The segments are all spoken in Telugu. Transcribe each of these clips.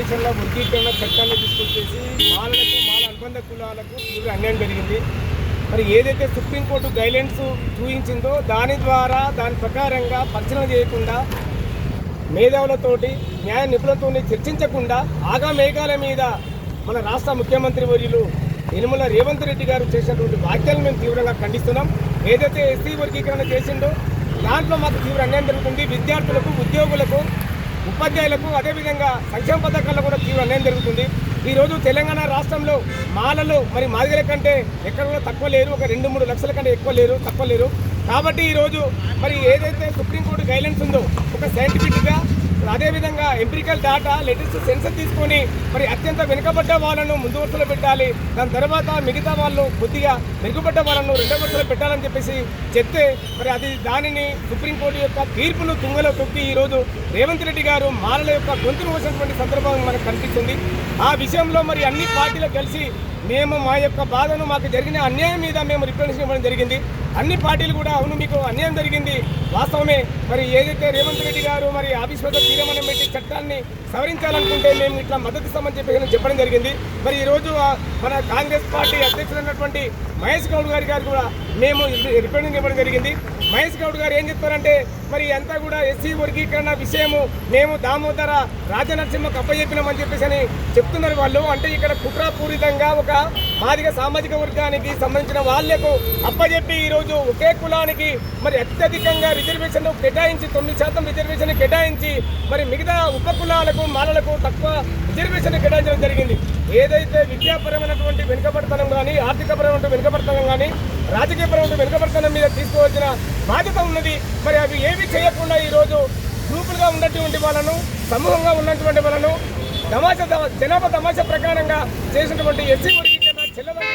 నామినేషన్ల వర్గీకరణ చట్టాన్ని తీసుకొచ్చేసి మాలలకు మాల అనుబంధ కులాలకు తీవ్ర అన్యాయం జరిగింది. మరి ఏదైతే సుప్రీంకోర్టు గైడ్లైన్స్ చూపించిందో దాని ద్వారా దాని ప్రకారంగా పరిశీలన చేయకుండా మేధావులతోటి న్యాయ నిపుణులతో చర్చించకుండా ఆగామేఘాల మీద మన రాష్ట్ర ముఖ్యమంత్రి వర్యులు యనమల రేవంత్ రెడ్డి గారు చేసినటువంటి వ్యాఖ్యలను మేము తీవ్రంగా ఖండిస్తున్నాం. ఏదైతే ఎస్సీ వర్గీకరణ చేసిండో దాంట్లో మాకు తీవ్ర అన్యాయం జరుగుతుంది. విద్యార్థులకు, ఉద్యోగులకు, ఉపాధ్యాయులకు, అదేవిధంగా సంక్షేమ పథకాల్లో కూడా తీవ్ర అన్యాయం జరుగుతుంది. ఈరోజు తెలంగాణ రాష్ట్రంలో మాలలు మరి మాదిగల కంటే ఎక్కడ కూడా తక్కువ లేరు, ఒక 2-3 లక్షల కంటే తక్కువ లేరు. కాబట్టి ఈరోజు మరి ఏదైతే సుప్రీంకోర్టు గైడ్లైన్స్ ఉందో ఒక సైంటిఫిక్గా అదేవిధంగా ఎంపిరికల్ డేటా లేటెస్ట్ సెన్సర్ తీసుకొని మరి అత్యంత వెనుకబడ్డ వాళ్ళను ముందు వరుసలో పెట్టాలి, దాని తర్వాత మిగతా వాళ్ళు కొద్దిగా మెరుగుపడ్డ వాళ్ళను రెండో వరుసలో పెట్టాలని చెప్పేసి చెప్తే మరి అది దానిని సుప్రీంకోర్టు యొక్క తీర్పును తుంగలో తొక్కి ఈరోజు రేవంత్ రెడ్డి గారు మాలల యొక్క గొంతును వచ్చినటువంటి సందర్భం మనకు కనిపిస్తుంది. ఆ విషయంలో మరి అన్ని పార్టీలు కలిసి మేము మా యొక్క బాధను, మాకు జరిగిన అన్యాయం మీద మేము రిప్రజెంటేషన్ ఇవ్వడం జరిగింది. అన్ని పార్టీలు కూడా అవును మీకు అన్యాయం జరిగింది వాస్తవమే, మరి ఏదైతే రేవంత్ రెడ్డి గారు మరి ఆఫీస్ వద్ద తీర్మానం పెట్టి చట్టాన్ని సవరించాలనుకుంటే మేము ఇట్లా మద్దతు ఇస్తామని చెప్పి చెప్పడం జరిగింది. మరి ఈరోజు మన కాంగ్రెస్ పార్టీ అధ్యక్షులైనటువంటి మహేష్ గౌడ్ గారి కూడా మేము రిప్రజెంటేషన్ ఇవ్వడం జరిగింది. మహేష్ గౌడ్ గారు ఏం చెప్తారంటే మరి అంతా కూడా ఎస్సీ వర్గీకరణ విషయము మేము దామోదర రాజనరసింహకు అప్పచెప్పినామని చెప్పేసి అని చెప్తున్నారు వాళ్ళు. అంటే ఇక్కడ కుట్రపూరితంగా ఒక మాదిగ సామాజిక వర్గానికి సంబంధించిన వాళ్లకు అప్పచెప్పి ఈరోజు ఒకే కులానికి మరి అత్యధికంగా రిజర్వేషన్ కేటాయించి 9% రిజర్వేషన్ కేటాయించి మరి మిగతా ఉప కులాలకు మాలలకు తక్కువ రిజర్వేషన్ కేటాయించడం జరిగింది. ఏదైతే విద్యాపరమైనటువంటి వెనుకబడతనం కానీ, ఆర్థికపరమైన వెనుకబడతనం కానీ, రాజకీయపరమైన వెనుకబడతనం మీద తీసుకోవాల్సిన బాధ్యత ఉన్నది. మరి అవి ఏవి చేయకుండా ఈరోజు గ్రూపులుగా ఉన్నటువంటి వాళ్ళను, సమూహంగా ఉన్నటువంటి వాళ్ళను జనాభా తమాషా ప్రకారంగా చేసినటువంటి ఎస్సీ వర్గీకరణ చెల్లదని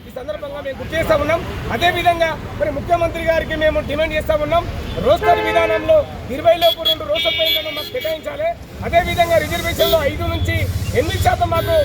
ఈ సందర్భంగా మేము గుర్తు చేస్తూ ఉన్నాం. అదేవిధంగా మరి ముఖ్యమంత్రి గారికి మేము డిమాండ్ చేస్తూ ఉన్నాం, రోస్టర్ విధానంలో 20 లోపు 2 రోస్టర్ పాయింట్లను మాకు కేటాయించాలి. అదేవిధంగా రిజర్వేషన్లో 5 నుంచి 8% మాకు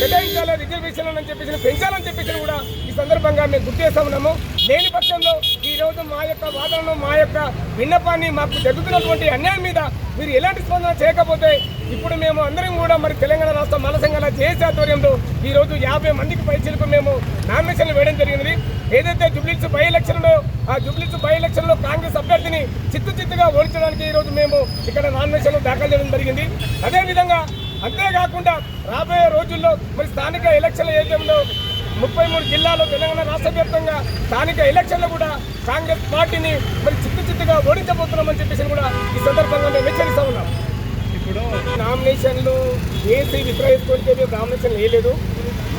కేటాయించాలి రిజర్వేషన్లు అని చెప్పేసి పెంచాలని చెప్పేసి కూడా ఈ సందర్భంగా మేము గుర్తు చేస్తూ ఉన్నాము. లేని పక్షంలో ఈరోజు మా యొక్క వాదనను, మా యొక్క విన్నపాన్ని, మాకు జరుగుతున్నటువంటి అన్యాయం మీద మీరు ఎలాంటి స్పందన చేయకపోతే ఇప్పుడు మేము అందరం కూడా మరి తెలంగాణ రాష్ట్ర మాల సంఘాల జేఏసీ ఆధ్వర్యంలో ఈరోజు 50 మందికి పైచీలకు మేము నామినేషన్లు వేయడం జరిగినది. ఏదైతే జూబ్లీహిల్స్ బై ఎలక్షన్లో ఆ జూబ్లీహిల్స్ బై ఎలక్షన్లో కాంగ్రెస్ అభ్యర్థిని చిత్తుగా ఓడించడానికి ఈరోజు మేము ఇక్కడ నామినేషన్లు దాఖలు చేయడం జరిగింది. అదేవిధంగా అంతేకాకుండా రాబోయే రోజుల్లో మరి స్థానిక ఎలక్షన్ల ఏజెంట్లో 33 జిల్లాలో తెలంగాణ రాష్ట్ర వ్యాప్తంగా స్థానిక ఎలక్షన్లు కూడా కాంగ్రెస్ పార్టీని మరి చిత్తుగా ఓడించబోతున్నామని చెప్పేసి కూడా ఈ సందర్భంగా మేము హెచ్చరిస్తూ ఉన్నాం. ఇప్పుడు నామినేషన్లు వేసి విక్రయించుకుంటే మేము నామినేషన్ వేయలేదు.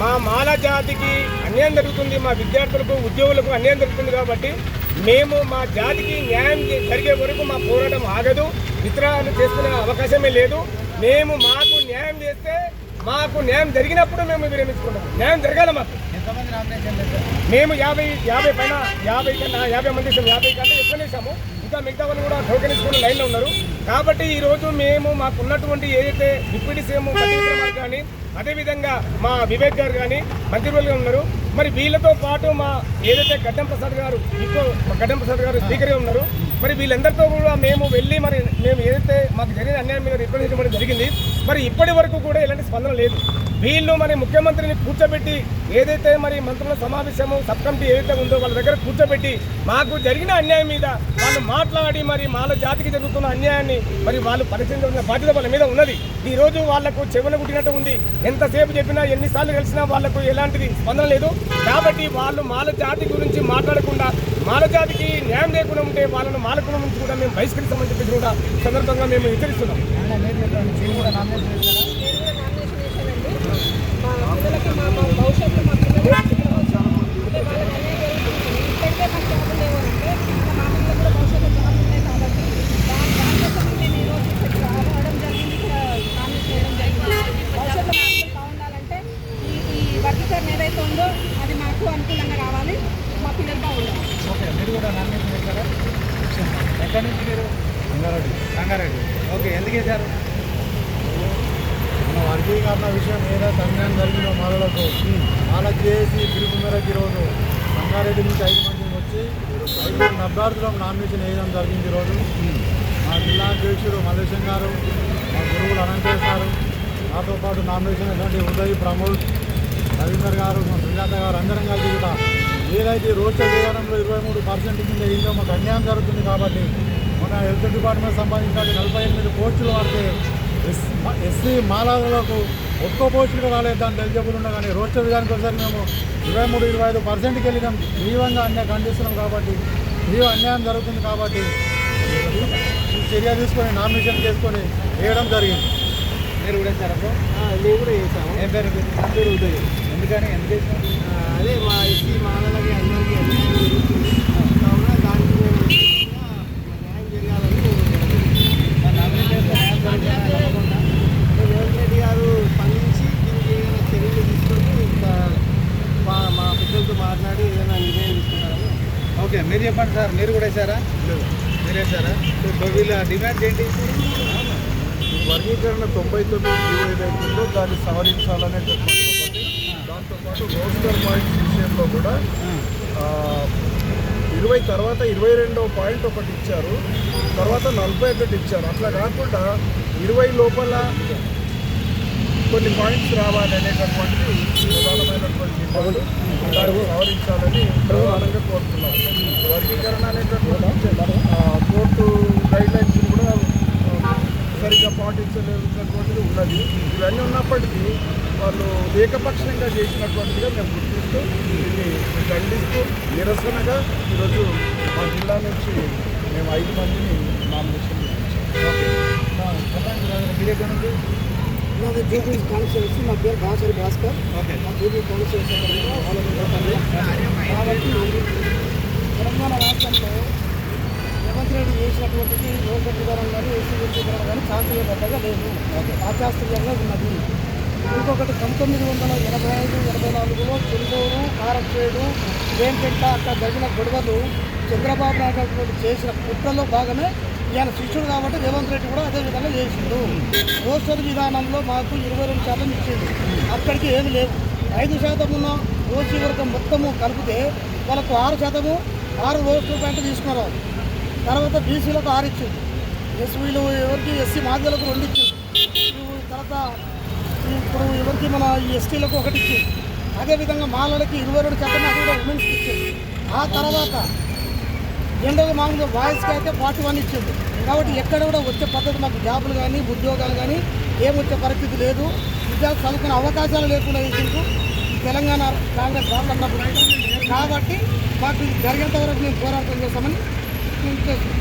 మా మాల జాతికి అన్యాయం జరుగుతుంది, మా విద్యార్థులకు, ఉద్యోగులకు అన్యాయం జరుగుతుంది కాబట్టి మేము మా జాతికి న్యాయం జరిగే వరకు మా పోరాటం ఆగదు, విత్డ్రాలు చేసుకునే అవకాశమే లేదు. మాకు న్యాయం చేస్తే మాకు న్యాయం జరిగినప్పుడు మేము విరమించుకుంటాం. న్యాయం జరగాలి మాకు. మేము 50 పైన 50 మంది 50 కంటే ఎక్కువ వేసాము. ఇంకా మిగతా వాళ్ళు కూడా టోకెన్ ఇచ్చుకుని లైన్లో ఉన్నారు. కాబట్టి ఈరోజు మేము మాకున్నటువంటి ఏదైతే డిప్యూటీ సీఎం కానీ, అదేవిధంగా మా వివేక్ గారు కానీ మంత్రివర్గంలో ఉన్నారు. మరి వీళ్ళతో పాటు మా ఏదైతే గడ్డం ప్రసాద్ గారు స్పీకర్గా ఉన్నారు. మరి వీళ్ళందరితో కూడా మేము వెళ్ళి మరి మేము ఏదైతే మాకు జరిగిన అన్యాయం మీద రిప్రజెంటేషన్ జరిగింది. మరి ఇప్పటి వరకు కూడా ఎలాంటి స్పందన లేదు. వీళ్ళు మరి ముఖ్యమంత్రిని కూర్చోబెట్టి ఏదైతే మరి మంత్రుల సమావేశము సబ్ కమిటీ ఏదైతే ఉందో వాళ్ళ దగ్గర కూర్చోబెట్టి మాకు జరిగిన అన్యాయం మీద వాళ్ళు మాట్లాడి మరి మాల జాతికి జరుగుతున్న అన్యాయాన్ని మరి వాళ్ళు పరిశీలించాల్సిన బాధ్యత వాళ్ళ మీద ఉన్నది. ఈరోజు వాళ్లకు చెవున గుట్టినట్టు ఉంది. ఎంతసేపు చెప్పినా, ఎన్నిసార్లు కలిసినా వాళ్లకు ఎలాంటిది స్పందన లేదు. కాబట్టి వాళ్ళు మాల జాతి గురించి మాట్లాడకుండా, మాల జాతికి న్యాయం లేకుండా ఉంటే వాళ్ళను మాలకుల నుంచి కూడా మేము బహిష్కరిస్తామని చెప్పేసి కూడా సందర్భంగా మేము హెచ్చరిస్తున్నాం. వర్గీకరణ ఏదైతే ఉందో అది మాకు అనుకూలంగా రావాలి, మా పిల్లలు బాగుండాలి. ఓకే, మీరు కూడా నామినేషన్ వేశారా? ఎక్కడి నుంచి మీరు? రంగారెడ్డి. ఓకే, ఎందుకు వేశారు? మన వర్గీకరణ విషయం ఏదైతే అన్యాయం జరిగిందో మాలలకు వాళ్ళకి చేసి పిలుపు మేరకు ఈరోజు రంగారెడ్డి నుంచి 5 మంది వచ్చి 5 అభ్యర్థులకు నామినేషన్ వేయడం జరిగింది. ఈరోజు మా జిల్లా అధ్యక్షుడు మల్లేశం గారు, మా గురువులు అనంతేష్ గారు, నాతో పాటు నామినేషన్ అయినటువంటి ఉదయ్, ప్రమోద్, రవీందర్ గారు, సుజాత గారు అందరం కలిసి కూడా ఏదైతే రోస్టర్ విధానంలో 23% కింద అయిందో మాకు అన్యాయం జరుగుతుంది కాబట్టి మన హెల్త్ డిపార్ట్మెంట్ సంబంధించిన 48 పోస్టులు వాడితే ఎస్సీ మాలాలకు ఒక్క పోస్టులు రాలేదు దాన్ని ఎలిజిబుల్ ఉన్నా కానీ రోస్టర్ విధానానికి ఒకసారి మేము 23-25%కి వెళ్ళినాం. తీవ్రంగా అన్యాయం ఖండిస్తున్నాం కాబట్టి తీవ్ర అన్యాయం జరుగుతుంది కాబట్టి చర్య తీసుకొని నామినేషన్ చేసుకొని వేయడం జరిగింది. మీరు కూడా వేశారా బ్రో? మేము కూడా చేసాము. ఏం పేరు పేరు ఉదయ్. ఎందుకని ఎందుకు వేసారు? అదే మా ఎస్సీ మాలలకి అందరికీ అన్యాయం జరుగుతుంది కావున దానికి మేము న్యాయం జరగాలని మరి నామినేషన్ న్యాయం జరుగుతుందని అనుకుంటా. రేవంత్ రెడ్డి గారు స్పందించి దీనికి ఏదైనా చర్యలు తీసుకొని ఇంకా మా పెద్దలతో మాట్లాడి ఏదైనా నిర్ణయం తీసుకుంటారని. ఓకే, మీరు చెప్పండి సార్, మీరు కూడా వేశారా? మీరు వేశారా? సో వీళ్ళ డిమాండ్స్ ఏంటి? వర్గీకరణ 99 ఏదైతుందో దాన్ని సవరించాలనే ఒకటి, దాంతోపాటు రోస్టర్ పాయింట్స్ విషయంలో కూడా 20 తర్వాత 22వ పాయింట్ ఒకటి ఇచ్చారు, తర్వాత 41 ఇచ్చారు. అట్లా కాకుండా 20 లోపల కొన్ని పాయింట్స్ రావాలి అనేటటువంటి ప్రధానమైనటువంటి డిమాండ్ దాన్ని సవరించాలని ప్రధానంగా కోరుతున్నాం. వర్గీకరణ అనేటటువంటి కోర్టు గైడ్లైన్స్ కూడా సరిగ్గా పాటించలేనటువంటిది ఉన్నది. ఇవన్నీ ఉన్నప్పటికీ వాళ్ళు ఏకపక్షంగా చేసినటువంటిగా మేము గుర్తిస్తూ దీన్ని ఖండిస్తూ నిరసనగా ఈరోజు మా జిల్లా నుంచి మేము 5 మందిని నామినేషన్ మీరు ఎక్కడ నుండి? నాది జూబ్లీ కాన్స్టిట్యూన్సీ. నా పేరు దాసరి భాస్కర్. ఓకే, మా జూబ్లీ కాన్స్టిట్యూన్సీ కాబట్టి తెలంగాణ రాష్ట్రంలో రేవంత్ రెడ్డి చేసినటువంటిది లోకల్ విధానం కానీ ఏసీ విధానం కానీ శాస్త్రీయబద్ధంగా లేదు, అశాస్త్రీయంగా ఉన్నది. ఇంకొకటి 1985-84లో చెందూరు, కారక్షేడు, వేంపెట్ట అక్కడ జరిగిన గొడవలు చంద్రబాబు నాయుడు గారు చేసిన కుట్రలో భాగమే ఈయన శిష్యుడు కాబట్టి రేవంత్ రెడ్డి కూడా అదే విధంగా చేసిండు. రోస్టర్ విధానంలో మాకు 22% ఇచ్చింది, అక్కడికి ఏమి లేవు. 5% ఉన్న ఓసీ వర్గం మొత్తము కలిపితే వాళ్ళకు 6%, 6 రోస్టర్ పాయింట్ తీసుకున్నారు. తర్వాత బీసీలకు 6 ఇచ్చింది, ఎస్సీలు ఎవరికి ఎస్సీ మాదిలకు 2 ఇచ్చింది, తర్వాత ఇప్పుడు ఎవరికి మన ఎస్టీలకు 1 ఇచ్చింది. అదేవిధంగా మాలలకి 22% అది కూడా ఉమెన్స్కి ఇచ్చింది. ఆ తర్వాత జనరల్గా మామూలుగా బాయ్స్కి అయితే 41 ఇచ్చింది. కాబట్టి ఎక్కడ కూడా వచ్చే పద్ధతి మాకు జాబులు కానీ ఉద్యోగాలు కానీ ఏమొచ్చే పరిస్థితి లేదు. విద్యార్థులు చదువుకునే అవకాశాలు లేకుండా చేసింది తెలంగాణ కాంగ్రెస్ రాష్ట్రంలో. కాబట్టి మాకు జరిగేంత వరకు మేము పోరాటం చేస్తామని మేము చేస్తున్నాం.